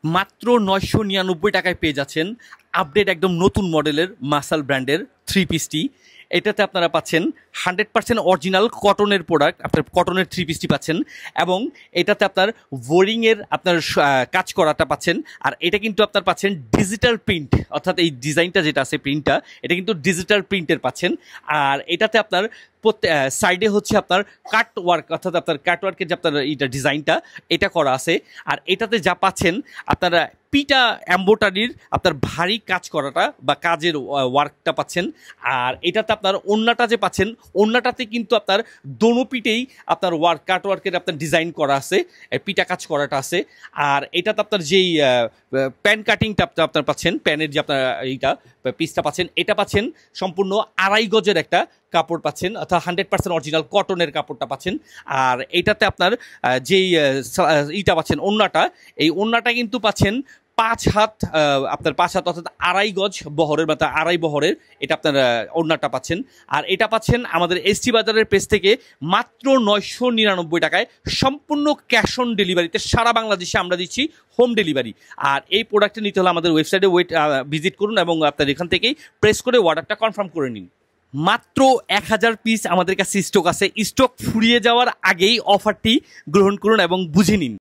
মাত্র ৯৯৯ টাকায় পেয়ে যাচ্ছেন আপডেট একদম নতুন মডেলের মাসাল ব্র্যান্ডের থ্রি পিসটি। এটাতে আপনারা পাচ্ছেন 100% অরিজিনাল কটনের প্রোডাক্ট, আপনার কটনের থ্রি পিসটি পাচ্ছেন এবং এটাতে আপনার বোরিংয়ের আপনার কাজ করাটা পাচ্ছেন। আর এটা কিন্তু আপনার পাচ্ছেন ডিজিটাল প্রিন্ট, অর্থাৎ এই ডিজাইনটা যেটা আছে প্রিন্টটা, এটা কিন্তু ডিজিটাল প্রিন্টের পাচ্ছেন। আর এটাতে আপনার সাইডে হচ্ছে আপনার কাট ওয়ার্ক, অর্থাৎ আপনার কাট ওয়ার্কের যে আপনার এইটা ডিজাইনটা এটা করা আছে। আর এটাতে যা পাচ্ছেন আপনারা পিটা এম্বোটারির আপনার ভারী কাজ করাটা বা কাজের ওয়ার্কটা পাচ্ছেন। আর এটাতে আপনার ওড়নাটা যে পাচ্ছেন, ওড়নাটাতে কিন্তু আপনার দোনো পিঠেই আপনার ওয়ার্ক কাট ওয়ার্কের আপনার ডিজাইন করা আছে, পিটা কাজ করাটা আছে। আর এটাতে আপনার যেই প্যান কাটিংটা আপনার পাচ্ছেন, প্যানের যে আপনার এইটা পিসটা পাচ্ছেন, এটা পাচ্ছেন সম্পূর্ণ 2.5 গজের একটা কাপড় পাচ্ছেন, অর্থাৎ 100% অরিজিনাল কটনের কাপড়টা পাচ্ছেন। আর এটাতে আপনার যেই ইটা পাচ্ছেন ওড়নাটা, এই ওড়নাটা কিন্তু পাচ্ছেন 5 হাত, আপনার 5 হাত অর্থাৎ 2.5 গজ বহরের, বা 2.5 বহরের এটা আপনার ওড়নাটা পাচ্ছেন। আর এটা পাচ্ছেন আমাদের এসটি বাজারের পেজ থেকে মাত্র 999 টাকায়, সম্পূর্ণ ক্যাশ অন ডেলিভারিতে সারা বাংলাদেশে আমরা দিচ্ছি হোম ডেলিভারি। আর এই প্রোডাক্টটা নিতে হলে আমাদের ওয়েবসাইটে ভিজিট করুন এবং আপনার এখান থেকেই প্রেস করে অর্ডারটা কনফার্ম করে নিন। মাত্র 1000 পিস আমাদের কাছে স্টক আছে। স্টক ফুরিয়ে যাওয়ার আগেই অফারটি গ্রহণ করুন এবং বুঝে নিন।